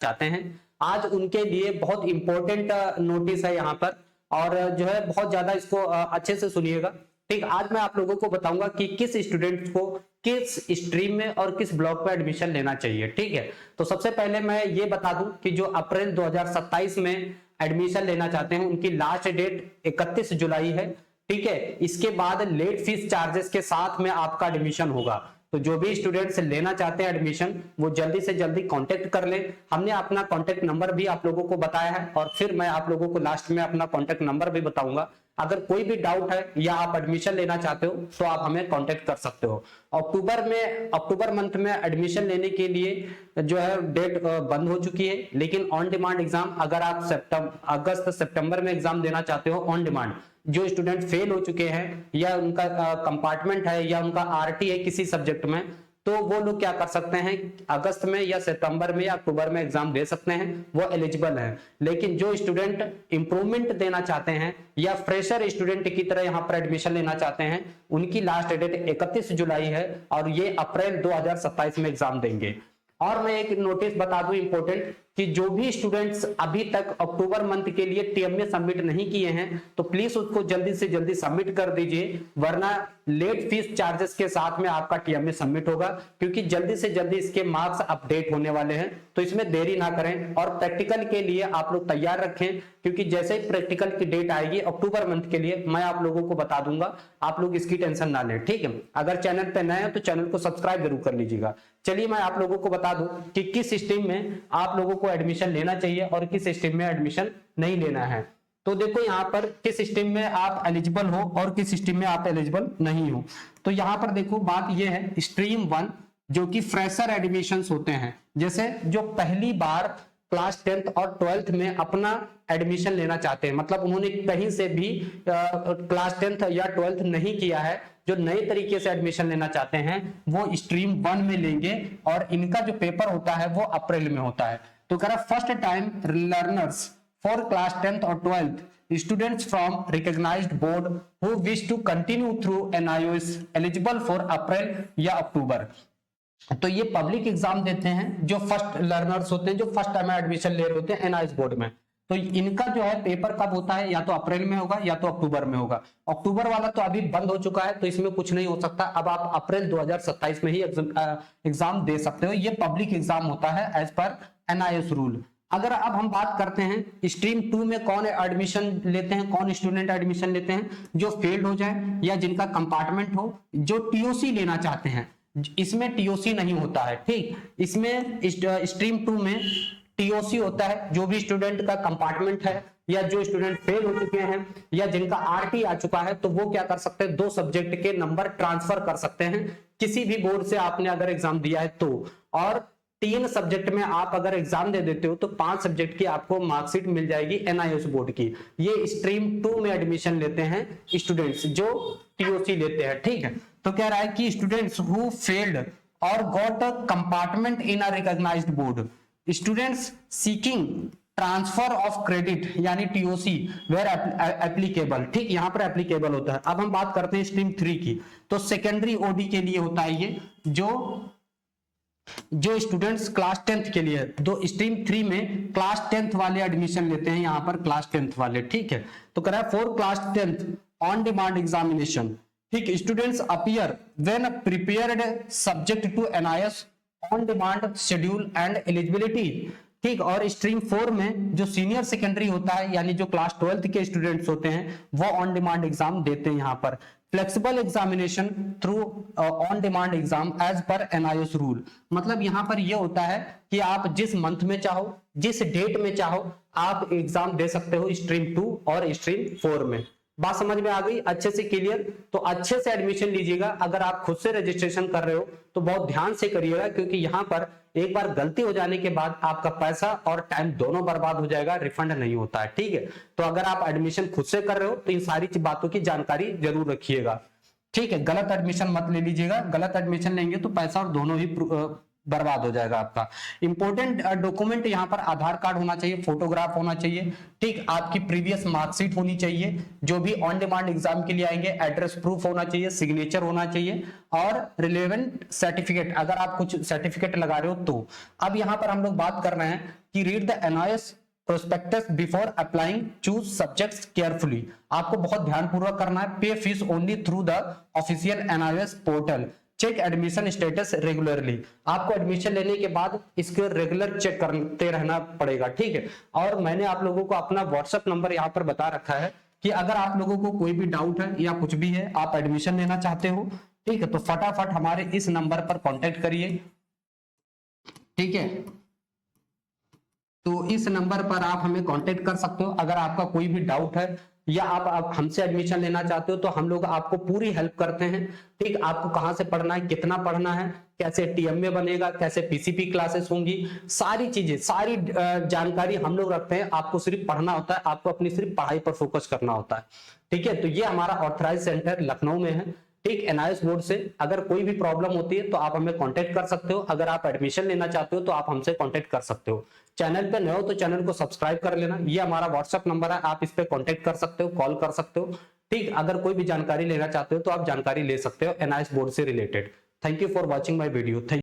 चाहते हैं। आज उनके लिए बहुत इंपॉर्टेंट नोटिस है यहाँ पर, और जो है बहुत ज्यादा इसको अच्छे से सुनिएगा। ठीक, आज मैं आप लोगों को बताऊंगा कि किस स्टूडेंट्स को किस स्ट्रीम में और किस ब्लॉक में एडमिशन लेना चाहिए। ठीक है, तो सबसे पहले मैं ये बता दूं कि जो अप्रैल 2027 में एडमिशन लेना चाहते हैं उनकी लास्ट डेट 31 जुलाई है। ठीक है, इसके बाद लेट फीस चार्जेस के साथ में आपका एडमिशन होगा। तो जो भी स्टूडेंट्स लेना चाहते हैं एडमिशन वो जल्दी से जल्दी कांटेक्ट कर लें। हमने अपना कांटेक्ट नंबर भी आप लोगों को बताया है, और फिर मैं आप लोगों को लास्ट में अपना कांटेक्ट नंबर भी बताऊंगा। अगर कोई भी डाउट है या आप एडमिशन लेना चाहते हो तो आप हमें कांटेक्ट कर सकते हो। अक्टूबर मंथ में एडमिशन लेने के लिए जो है डेट बंद हो चुकी है, लेकिन ऑन डिमांड एग्जाम अगर आप अगस्त सितंबर में एग्जाम देना चाहते हो ऑन डिमांड, जो स्टूडेंट फेल हो चुके हैं या उनका कंपार्टमेंट है या उनका आरटी है किसी सब्जेक्ट में, तो वो लोग क्या कर सकते हैं, अगस्त में या सितंबर में या अक्टूबर में एग्जाम दे सकते हैं, वो एलिजिबल है। लेकिन जो स्टूडेंट इंप्रूवमेंट देना चाहते हैं या फ्रेशर स्टूडेंट की तरह यहाँ पर एडमिशन लेना चाहते हैं, उनकी लास्ट डेट 31 जुलाई है और ये अप्रैल 2027 में एग्जाम देंगे। और मैं एक नोटिस बता दूं इंपॉर्टेंट, कि जो भी स्टूडेंट्स अभी तक अक्टूबर मंथ के लिए टीएमए सबमिट नहीं किए हैं तो प्लीज उसको जल्दी से जल्दी सबमिट कर दीजिए, वरना लेट फीस चार्जेस के साथ में आपका टीएमए सबमिट होगा, क्योंकि जल्दी से जल्दी इसके मार्क्स अपडेट होने वाले हैं। तो इसमें देरी ना करें और प्रैक्टिकल के लिए आप लोग तैयार रखें, क्योंकि जैसे ही प्रैक्टिकल की डेट आएगी अक्टूबर मंथ के लिए मैं आप लोगों को बता दूंगा, आप लोग इसकी टेंशन ना लें। ठीक है, अगर चैनल पे नए हैं तो चैनल को सब्सक्राइब जरूर कर लीजिएगा। चलिए मैं आप लोगों को बता दूं कि किस स्ट्रीम में आप लोगों को एडमिशन लेना चाहिए और किस स्ट्रीम में एडमिशन नहीं लेना है। तो देखो यहाँ पर किस स्ट्रीम में आप एलिजिबल हो और किस स्ट्रीम में आप एलिजिबल नहीं हो। तो यहाँ पर देखो बात यह है, स्ट्रीम 1 जो कि फ्रेशर एडमिशंस होते हैं, जैसे जो पहली बार क्लास 10th और 12th में अपना एडमिशन लेना चाहते हैं, मतलब उन्होंने कहीं से भी क्लास 10th या 12th नहीं किया है, जो नए तरीके से एडमिशन लेना चाहते हैं वो स्ट्रीम 1 में लेंगे, और इनका जो पेपर होता है वो अप्रैल में होता है। तो कह रहा first time learners for class 10th और 12th students from recognised board who wish to continue through NIOS eligible for April या अक्टूबर। तो ये पब्लिक एग्जाम देते हैं जो फर्स्ट लर्नर्स होते हैं, जो फर्स्ट टाइम एडमिशन ले रहे होते हैं एनआईओएस बोर्ड में। तो इनका जो है पेपर कब होता है, या तो अप्रैल में होगा या तो अक्टूबर में होगा। अक्टूबर वाला तो अभी बंद हो चुका है तो इसमें कुछ नहीं हो सकता, अब आप अप्रैल 2027 में ही एग्जाम दे सकते हो। ये पब्लिक एग्जाम होता है एज पर एनआईओएस रूल। अगर अब हम बात करते हैं स्ट्रीम 2 में कौन एडमिशन लेते हैं, कौन स्टूडेंट एडमिशन लेते हैं, जो फेल्ड हो जाए या जिनका कंपार्टमेंट हो, जो टीओसी लेना चाहते हैं। इसमें टीओसी नहीं होता है, ठीक, इसमें स्ट्रीम 2 में टीओसी होता है। जो भी स्टूडेंट का कंपार्टमेंट है या जो स्टूडेंट फेल हो चुके हैं या जिनका आरटी आ चुका है, तो वो क्या कर सकते हैं, 2 सब्जेक्ट के नंबर ट्रांसफर कर सकते हैं किसी भी बोर्ड से आपने अगर एग्जाम दिया है तो। और 3 सब्जेक्ट में आप अगर एग्जाम दे देते हो तो 5 सब्जेक्ट की आपको मार्कशीट मिल जाएगी एनआईओएस बोर्ड की। ये स्ट्रीम 2 में एडमिशन लेते हैं स्टूडेंट्स जो टीओसी लेते हैं। ठीक है, तो कह रहा है कि स्टूडेंट्स हु फेल्ड और got a compartment in a recognised board, students seeking transfer of credit यानी टीओसी वेयर एप्लीकेबल। ठीक, यहां पर एप्लीकेबल होता है। अब हम बात करते हैं स्ट्रीम 3 की, तो सेकेंडरी ओडी के लिए होता है ये, जो स्टूडेंट्स क्लास 10th के लिए, तो स्ट्रीम 3 में क्लास 10th वाले एडमिशन लेते हैं यहाँ पर, क्लास 10th वाले। ठीक है, तो कह रहा है for class 10th on demand examination, ठीक, students appear when prepared subject to NIOS on demand schedule and eligibility. ठीक, और स्ट्रीम 4 में जो सीनियर सेकेंडरी होता है यानी जो क्लास 12th के स्टूडेंट्स होते हैं वो ऑन डिमांड एग्जाम देते हैं यहाँ पर। Flexible examination through on demand exam as per NIOS rule, मतलब यहाँ पर ये होता है कि आप जिस मंथ में चाहो, जिस डेट में चाहो, आप एग्जाम दे सकते हो स्ट्रीम 2 और स्ट्रीम 4 में। बात समझ में आ गई, अच्छे से क्लियर? तो अच्छे से एडमिशन लीजिएगा। अगर आप खुद से रजिस्ट्रेशन कर रहे हो तो बहुत ध्यान से करिएगा, क्योंकि यहाँ पर एक बार गलती हो जाने के बाद आपका पैसा और टाइम दोनों बर्बाद हो जाएगा, रिफंड नहीं होता है। ठीक है, तो अगर आप एडमिशन खुद से कर रहे हो तो इन सारी बातों की जानकारी जरूर रखिएगा। ठीक है, गलत एडमिशन मत ले लीजिएगा, गलत एडमिशन लेंगे तो पैसा और दोनों ही बर्बाद हो जाएगा आपका। इंपॉर्टेंट डॉक्यूमेंट यहाँ पर आधार कार्ड होना चाहिए, फोटोग्राफ होना चाहिए, ठीक, आपकी प्रीवियस मार्कशीट होनी चाहिए, जो भी ऑन डिमांड एग्जाम के लिए आएंगे, एड्रेस प्रूफ होना चाहिए, सिग्नेचर होना चाहिए और रिलेवेंट सर्टिफिकेट, अगर आप कुछ सर्टिफिकेट लगा रहे हो तो। अब यहाँ पर हम लोग बात कर रहे हैं कि read the NIS prospectus before applying, choose subjects carefully. आपको बहुत ध्यानपूर्वक करना है। Pay fees only through the official NIS portal, check admission status regularly. आपको एडमिशन लेने के बाद इसके रेगुलर चेक करते रहना पड़ेगा, ठीक है। और मैंने आप लोगों को अपना व्हाट्सएप नंबर यहाँ पर बता रखा है कि अगर आप लोगों को कोई भी डाउट है या कुछ भी है, आप एडमिशन लेना चाहते हो, ठीक है, तो फटाफट हमारे इस नंबर पर कॉन्टेक्ट करिए, ठीक है। तो इस नंबर पर आप हमें कांटेक्ट कर सकते हो अगर आपका कोई भी डाउट है या आप हमसे एडमिशन लेना चाहते हो, तो हम लोग आपको पूरी हेल्प करते हैं, ठीक। आपको कहां से पढ़ना है, कितना पढ़ना है, कैसे टीएमए बनेगा, कैसे पीसीपी क्लासेस होंगी, सारी चीजें, सारी जानकारी हम लोग रखते हैं। आपको सिर्फ पढ़ना होता है, आपको अपनी सिर्फ पढ़ाई पर फोकस करना होता है, ठीक है। तो ये हमारा ऑथराइज सेंटर लखनऊ में है, ठीक, एनआईएस बोर्ड से। अगर कोई भी प्रॉब्लम होती है तो आप हमें कांटेक्ट कर सकते हो। अगर आप एडमिशन लेना चाहते हो तो आप हमसे कांटेक्ट कर सकते हो। चैनल पे नए हो तो चैनल को सब्सक्राइब कर लेना। ये हमारा व्हाट्सएप नंबर है, आप इस पे कांटेक्ट कर सकते हो, कॉल कर सकते हो, ठीक। अगर कोई भी जानकारी लेना चाहते हो तो आप जानकारी ले सकते हो एनआईएस बोर्ड से related. Thank you for watching my video. Thank